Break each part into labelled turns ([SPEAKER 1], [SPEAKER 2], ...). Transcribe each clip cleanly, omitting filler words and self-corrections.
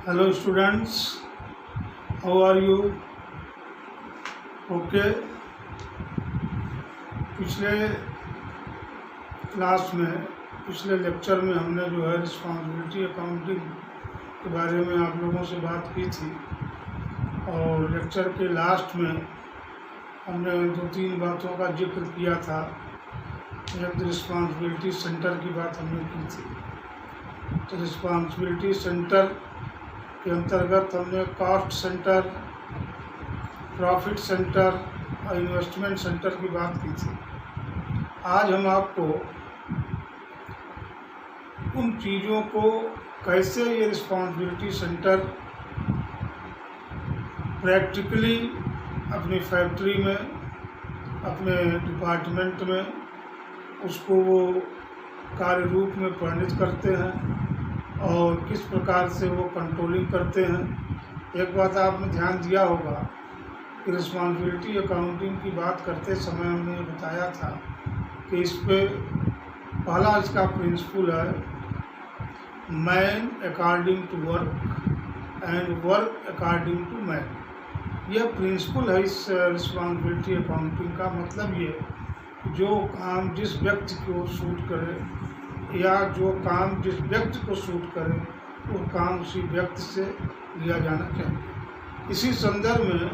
[SPEAKER 1] Hello students, how are you? Okay पिछले lecture में हमने जो है रिस्पॉन्सिबिलिटी अकाउंटिंग के बारे में आप लोगों से बात की थी और लेक्चर के लास्ट में हमने 2-3 बातों का जिक्र किया था। एक रिस्पॉन्सिबिलिटी सेंटर की बात हमने की थी। तो रिस्पॉन्सिबिलिटी सेंटर के अंतर्गत हमने कॉस्ट सेंटर, प्रॉफिट सेंटर और इन्वेस्टमेंट सेंटर की बात की थी। आज हम आपको उन चीज़ों को कैसे ये रिस्पॉन्सिबिलिटी सेंटर प्रैक्टिकली अपनी फैक्ट्री में, अपने डिपार्टमेंट में उसको वो कार्य रूप में परिणित करते हैं और किस प्रकार से वो कंट्रोलिंग करते हैं। एक बात आपने ध्यान दिया होगा कि रिस्पॉन्सिबिलिटी अकाउंटिंग की बात करते समय हमने ये बताया था कि इस पे पहला इसका प्रिंसिपल है man according to work and work according to man. यह प्रिंसिपल है इस रिस्पॉन्सिबिलिटी अकाउंटिंग का। मतलब ये जो काम जिस व्यक्ति को सूट करे या जो काम जिस व्यक्ति को सूट करे वो काम उसी व्यक्ति से लिया जाना चाहिए। इसी संदर्भ में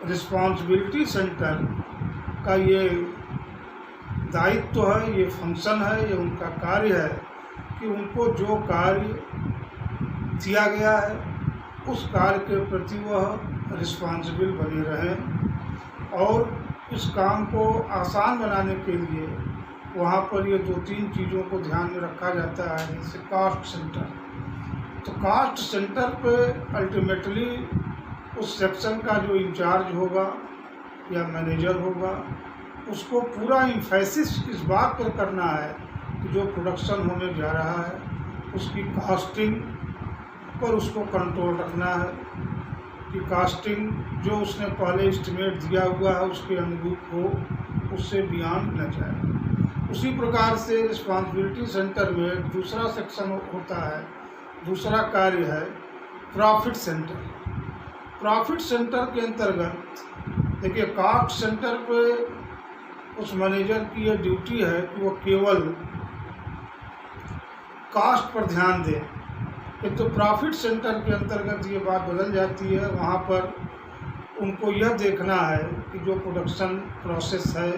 [SPEAKER 1] रिस्पॉन्सिबिलिटी सेंटर का ये दायित्व है, ये फंक्शन है, ये उनका कार्य है कि उनको जो कार्य दिया गया है उस कार्य के प्रति वह रिस्पॉन्सिबल बने रहें और इस काम को आसान बनाने के लिए वहाँ पर ये 2-3 चीज़ों को ध्यान में रखा जाता है। जैसे कॉस्ट सेंटर, तो कॉस्ट सेंटर पे अल्टीमेटली उस सेक्शन का जो इंचार्ज होगा या मैनेजर होगा उसको पूरा इम्फेसिस इस बात पर करना है कि जो प्रोडक्शन होने जा रहा है उसकी कॉस्टिंग पर उसको कंट्रोल रखना है कि कॉस्टिंग जो उसने पहले एस्टिमेट दिया हुआ है उसके अनुरूप हो, उससे बियॉन्ड न जाए। उसी प्रकार से रिस्पॉन्सिबिलिटी सेंटर में दूसरा सेक्शन होता है, दूसरा कार्य है प्रॉफिट सेंटर। प्रॉफिट सेंटर के अंतर्गत देखिए कॉस्ट सेंटर पे उस मैनेजर की यह ड्यूटी है कि वो केवल कॉस्ट पर ध्यान दे। तो प्रॉफिट सेंटर के अंतर्गत ये बात बदल जाती है। वहाँ पर उनको यह देखना है कि जो प्रोडक्शन प्रोसेस है,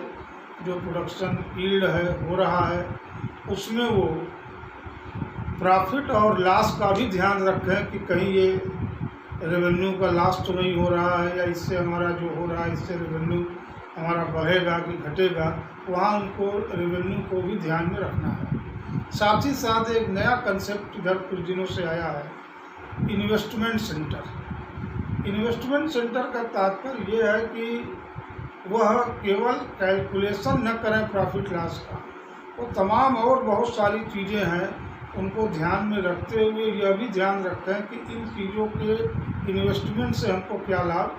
[SPEAKER 1] जो प्रोडक्शन यील्ड है हो रहा है उसमें वो प्रॉफिट और लॉस का भी ध्यान रखें कि कहीं ये रेवेन्यू का लॉस तो नहीं हो रहा है या इससे हमारा जो हो रहा है इससे रेवेन्यू हमारा बढ़ेगा कि घटेगा। वहाँ उनको रेवेन्यू को भी ध्यान में रखना है। साथ ही साथ एक नया कंसेप्ट इधर कुछ दिनों से आया है इन्वेस्टमेंट सेंटर। इन्वेस्टमेंट सेंटर का तात्पर्य ये है कि वह केवल कैलकुलेशन न करें प्रॉफिट लॉस का, वो तमाम और बहुत सारी चीज़ें हैं उनको ध्यान में रखते हुए यह भी ध्यान रखें कि इन चीज़ों के इन्वेस्टमेंट से हमको क्या लाभ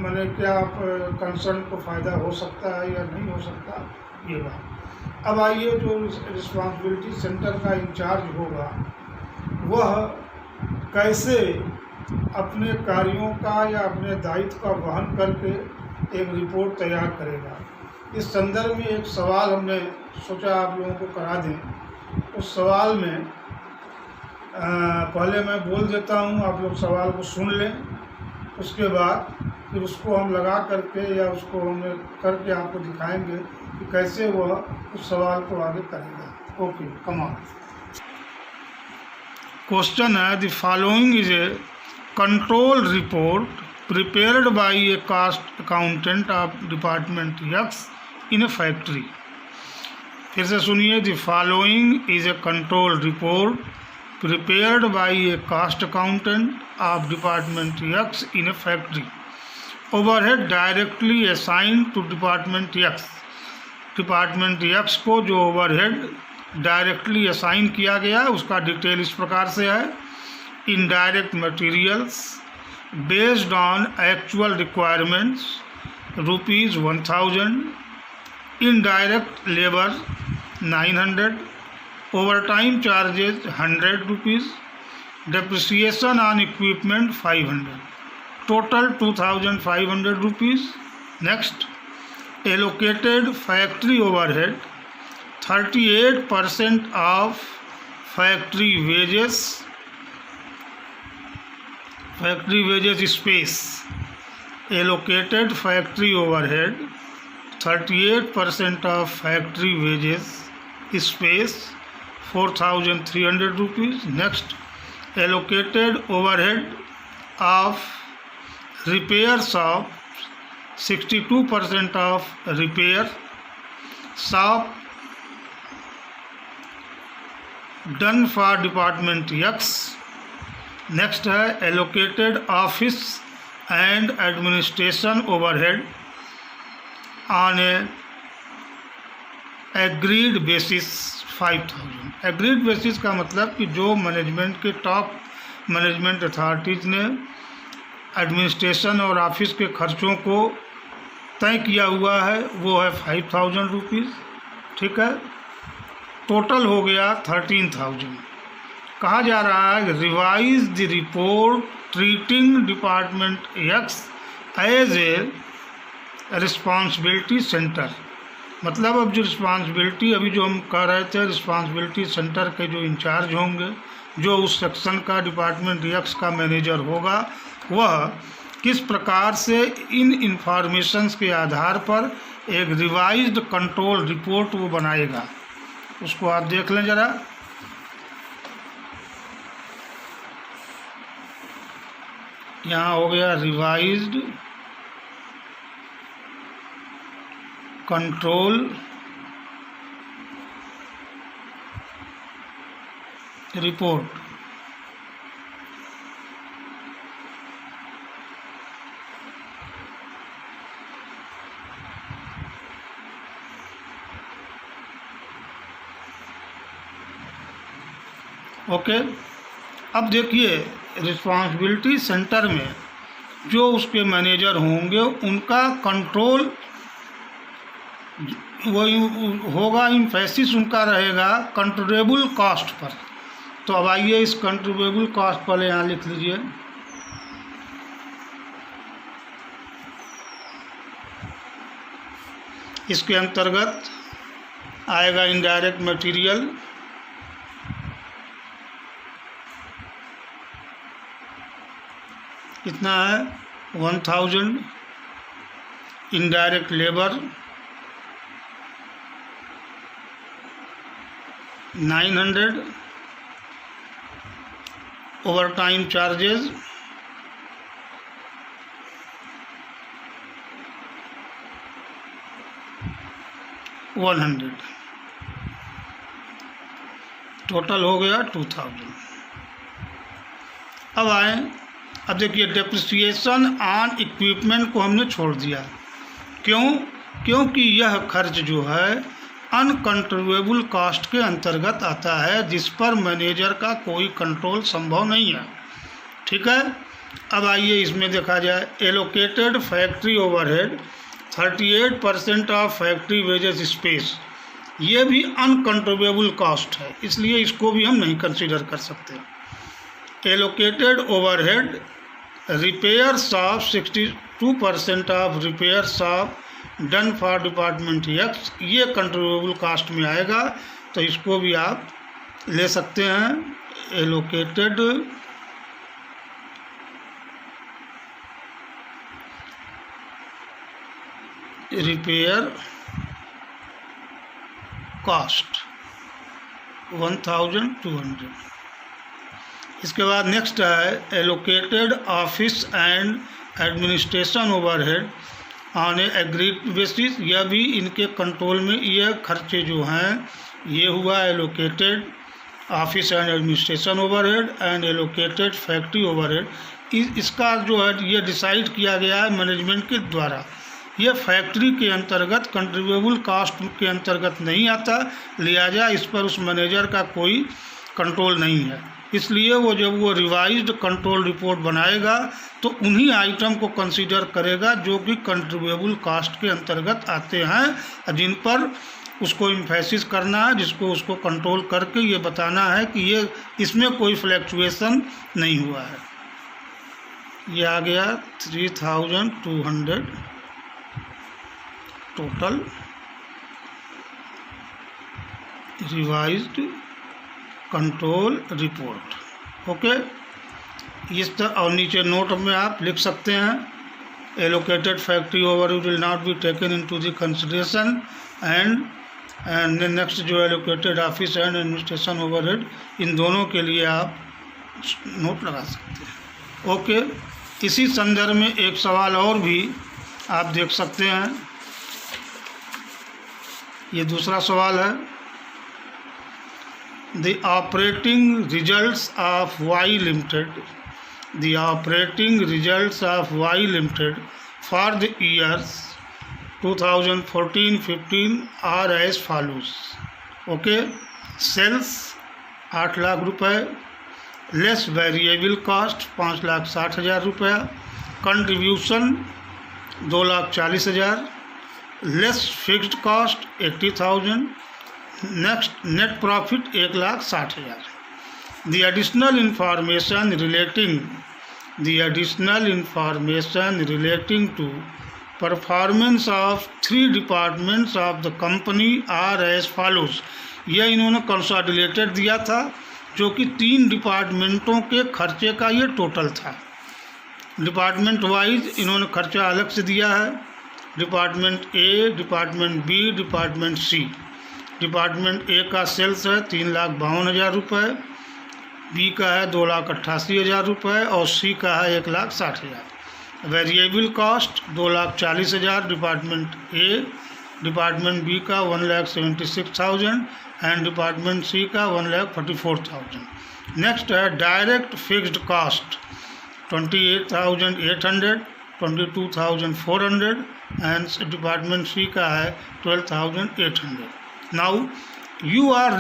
[SPEAKER 1] माने क्या कंसर्न को फ़ायदा हो सकता है या नहीं हो सकता, ये बात। अब आइए जो रिस्पॉन्सिबिलिटी सेंटर का इंचार्ज होगा वह कैसे अपने कार्यों का या अपने दायित्व का वहन करके एक रिपोर्ट तैयार करेगा। इस संदर्भ में एक सवाल हमने सोचा आप लोगों को करा दें। उस सवाल में पहले मैं बोल देता हूँ, आप लोग सवाल को सुन लें, उसके बाद फिर उसको हम लगा करके या उसको हम करके आपको दिखाएंगे कि कैसे वह उस सवाल को आगे करेगा। Okay, come on. क्वेश्चन है the following is a control report prepared by a cost accountant of department X in a factory. फिर से सुनिए, the following is a control report prepared by a cost accountant of department X in a factory. Overhead directly assign to department X. Department X को जो overhead directly assign किया गया है उसका detail इस प्रकार से है। Indirect materials based on actual requirements ₹1000, indirect labour 900, overtime charges ₹100, Depreciation on equipment 500, total 2500 rupees. Next, allocated factory overhead 38% of factory wages space. Allocated factory overhead 38% of factory wages space 4300 rupees. Next, allocated overhead of repair shop 62% of repair shop done for department X. Next है allocated office and administration overhead on a agreed basis 5000। Agreed basis का मतलब कि जो management के top management authorities ने administration और office के खर्चों को तय किया हुआ है वो है 5000 रुपीज़। ठीक है, टोटल हो गया 13000। कहा जा रहा है revise the report treating department X as a responsibility centre. मतलब अब जो रिस्पॉन्सिबिलिटी अभी जो हम कह रहे थे, रिस्पॉन्सिबिलिटी सेंटर के जो इंचार्ज होंगे, जो उस सेक्शन का डिपार्टमेंट एक्स का मैनेजर होगा, वह किस प्रकार से इन इंफॉर्मेशंस के आधार पर एक रिवाइज्ड कंट्रोल रिपोर्ट वो बनाएगा, उसको आप देख लें ज़रा। यहाँ हो गया रिवाइज्ड कंट्रोल रिपोर्ट। ओके, अब देखिए रिस्पॉन्सिबिलिटी सेंटर में जो उसके मैनेजर होंगे उनका कंट्रोल वही होगा, इम्फेसिस उनका रहेगा कंट्रोलेबल कॉस्ट पर। तो अब आइए इस कंट्रोलेबल कॉस्ट पर यहाँ लिख लीजिए। इसके अंतर्गत आएगा इनडायरेक्ट मटेरियल, कितना है 1000, indirect labour 900, over time charges 100, total हो गया 2000। अब देखिए डेप्रिसिएशन ऑन इक्विपमेंट को हमने छोड़ दिया। क्योंकि यह खर्च जो है अनकंट्रोलेबल कॉस्ट के अंतर्गत आता है, जिस पर मैनेजर का कोई कंट्रोल संभव नहीं है। ठीक है, अब आइए इसमें देखा जाए allocated factory overhead 38% of factory wages space, ये भी अनकंट्रोलेबल कॉस्ट है, इसलिए इसको भी हम नहीं कंसीडर कर सकते। Allocated overhead repair shop 62% of repair shop done for department x, ये कंट्रोलेबल कास्ट में आएगा, तो इसको भी आप ले सकते हैं। Allocated repair cost 1200। इसके बाद नेक्स्ट है allocated office and administration overhead on a agreed basis, यह भी इनके कंट्रोल में, यह खर्चे जो हैं ये हुआ allocated office and administration overhead and allocated factory overhead. इसका जो है ये डिसाइड किया गया है मैनेजमेंट के द्वारा, यह फैक्ट्री के अंतर्गत कंट्रीब्यूएबल कास्ट के अंतर्गत नहीं आता, लिहाजा इस पर उस मैनेजर का कोई कंट्रोल नहीं है। इसलिए वो जब वो रिवाइज्ड कंट्रोल रिपोर्ट बनाएगा तो उन्हीं आइटम को कंसीडर करेगा जो कि कंट्रीब्यूएबल कास्ट के अंतर्गत आते हैं, जिन पर उसको इम्फेसिस करना है, जिसको उसको कंट्रोल करके ये बताना है कि ये इसमें कोई फ्लैक्चुएशन नहीं हुआ है। ये आ गया 3200 total revised control report. Okay, इस तरह। और नीचे नोट में आप लिख सकते हैं allocated factory overhead will not be taken into the consideration and next जो allocated office and administration overhead, इन दोनों के लिए आप नोट लगा सकते हैं। ओके, इसी संदर्भ में एक सवाल और भी आप देख सकते हैं। ये दूसरा सवाल है, the operating results of Y limited, the operating results of Y Limited for the years 2014-15 are as follows. Okay, sales 8 lakh रुपए, लेस वेरिएबल कॉस्ट 5,60,000 रुपया, contribution 2,40,000, less fixed cost 80,000, next net profit 1,60,000। The additional information relating to performance of 3 departments of the company are as follows. यह इन्होंने consolidated दिया था, जो कि 3 डिपार्टमेंटों के खर्चे का ये टोटल था। डिपार्टमेंट वाइज इन्होंने खर्चा अलग से दिया है, department A, department B, department C. Department A का सेल्स है 3,52,000 रुपये, बी का है 2,88,000 रुपये और सी का है 1,60,000। Variable cost 2,40,000 department A, department B का 1,76,000 एंड डिपार्टमेंट सी का 1,44,000। नेक्स्ट है direct fixed cost 28,800, 22,400 and department C का है 12,800। Now you are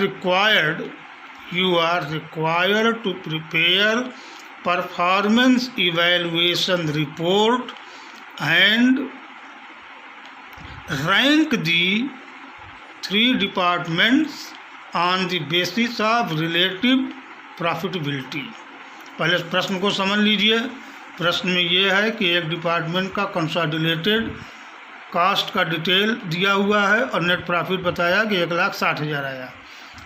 [SPEAKER 1] required to prepare performance evaluation report and rank the 3 departments on the basis of relative profitability। पहले प्रश्न को समझ लीजिए। प्रश्न में ये है कि एक डिपार्टमेंट का कंसोलिडेटेड कास्ट का डिटेल दिया हुआ है और नेट प्रॉफिट बताया कि 1,60,000 आया,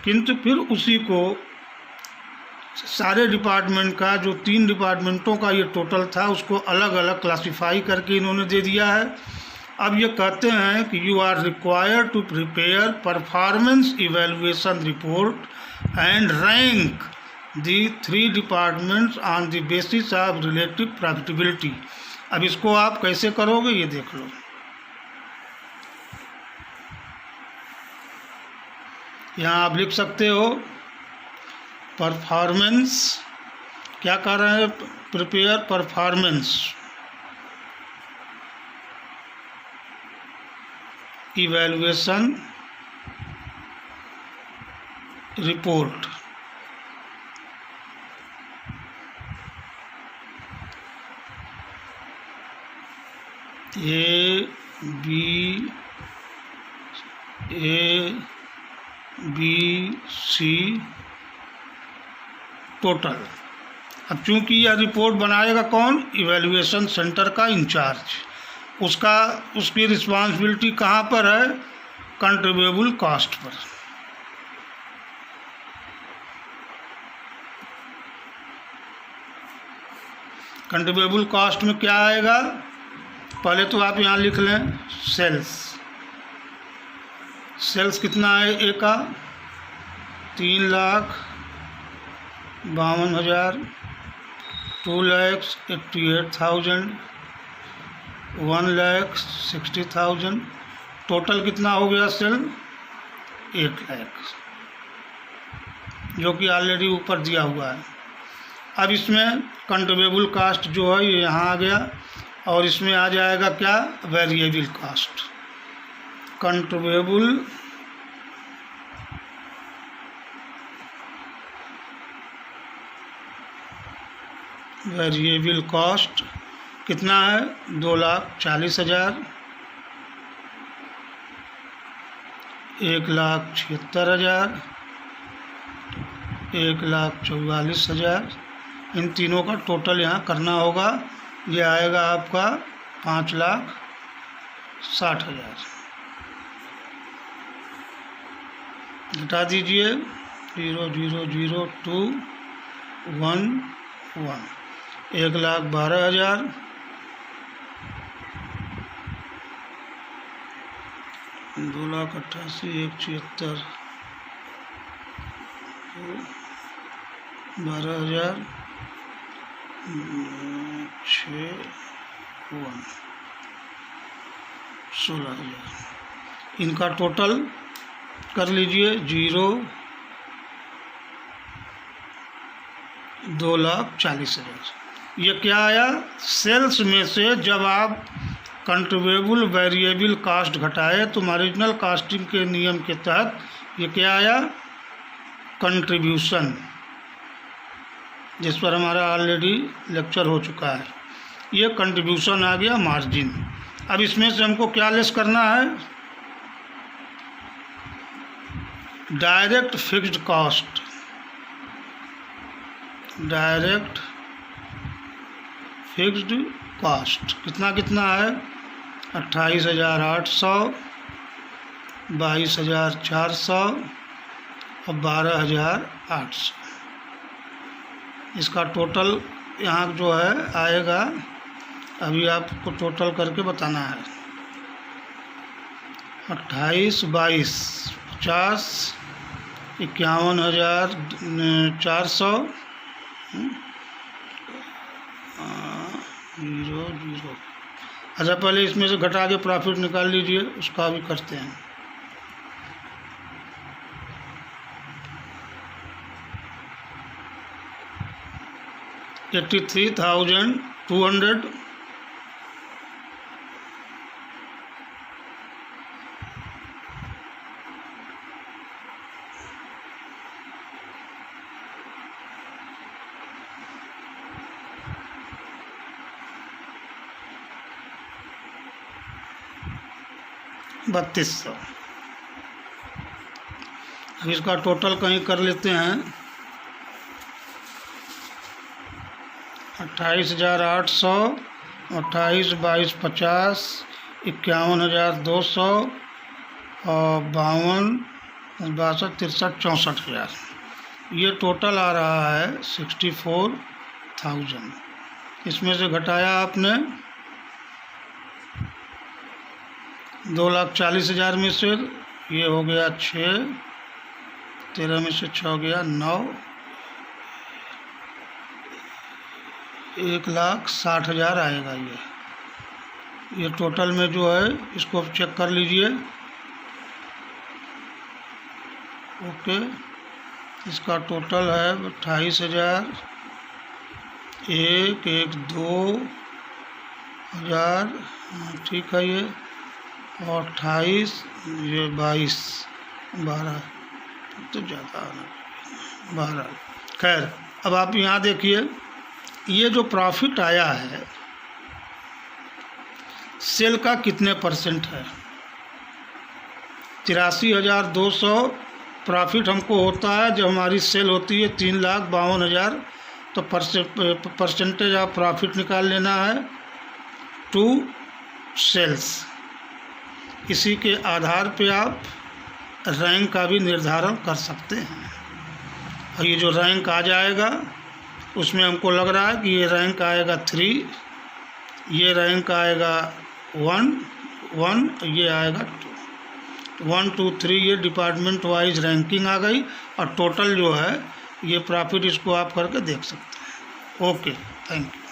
[SPEAKER 1] किंतु फिर उसी को सारे डिपार्टमेंट का, जो 3 डिपार्टमेंटों का ये टोटल था, उसको अलग अलग क्लासिफाई करके इन्होंने दे दिया है। अब ये कहते हैं कि you are required to prepare performance evaluation report and rank the 3 departments on the basis of relative profitability. अब इसको आप कैसे करोगे ये देख लो। यहाँ आप लिख सकते हो परफॉर्मेंस, क्या कर रहे हैं, prepare performance evaluation report. A B C total. अब चूंकि यह रिपोर्ट बनाएगा कौन, इवैल्यूएशन सेंटर का इंचार्ज, उसकी रिस्पांसिबिलिटी कहाँ पर है, कंट्रीब्यूएबल कॉस्ट पर। कंट्रीब्यूएबल कॉस्ट में क्या आएगा, पहले तो आप यहाँ लिख लें सेल्स कितना है, ए का 3,52,000, 2,88,000, 1,60,000, टोटल कितना हो गया सेल 8 लाख, जो कि ऑलरेडी ऊपर दिया हुआ है। अब इसमें कंट्रीब्यूएबल कास्ट जो है ये यहाँ आ गया और इसमें आ जाएगा क्या, वेरिएबल कास्ट। कंट्रीब्यूएबल वेरिएबल कॉस्ट कितना है, 2,40,000 1,76,000, 1,44,000। इन तीनों का टोटल यहाँ करना होगा। ये आएगा आपका 5,60,000। घटा दीजिए 0 0 0 2 1 1। 1,12,000, 2,88,176, 12,000 6 1 16,000। इनका टोटल कर लीजिए 0 2,40,000। ये क्या आया? सेल्स में से जब आप कंट्रीब्यूएबल वेरिएबल कास्ट घटाए तो मार्जिनल कास्टिंग के नियम के तहत ये क्या आया? कंट्रीब्यूशन, जिस पर हमारा ऑलरेडी लेक्चर हो चुका है। ये कंट्रीब्यूशन आ गया मार्जिन। अब इसमें से हमको क्या लेस करना है? Direct fixed cost. Direct fixed cost कितना कितना है? 28,800, 22,400 और 12,800। इसका टोटल यहाँ जो है आएगा, अभी आपको टोटल करके बताना है। 28, 22, 50, 51,400, 0 0। अच्छा, पहले इसमें से घटा के प्रॉफिट निकाल लीजिए, उसका भी करते हैं। $83,200, $3,200। अब इसका टोटल कहीं कर लेते हैं। 28,800, 28, 22, 50, 51,200 और 52, 62, 63, 64,000। ये टोटल आ रहा है 64,000। इसमें से घटाया आपने 2,40,000 में से, ये हो गया 6, 13 में से 6 गया 9, 1,60,000 आएगा। ये टोटल में जो है, इसको चेक कर लीजिए। ओके, इसका टोटल है 28,000, 1 1 2,000, ठीक है ये, और 28, ये 22, 12 तो ज़्यादा आना, 12। खैर, अब आप यहाँ देखिए, ये जो प्रॉफिट आया है सेल का कितने परसेंट है? 83,200 प्रॉफिट हमको होता है जब हमारी सेल होती है 3,52,000। तो परसेंटेज ऑफ प्रॉफिट निकाल लेना है टू सेल्स। इसी के आधार पे आप रैंक का भी निर्धारण कर सकते हैं। और ये जो रैंक आ जाएगा उसमें हमको लग रहा है कि ये रैंक आएगा 3, ये रैंक आएगा 1 1, ये आएगा 2, 1 2 3। ये डिपार्टमेंट वाइज रैंकिंग आ गई। और टोटल जो है ये प्रॉफिट, इसको आप करके देख सकते हैं। Okay, thank you.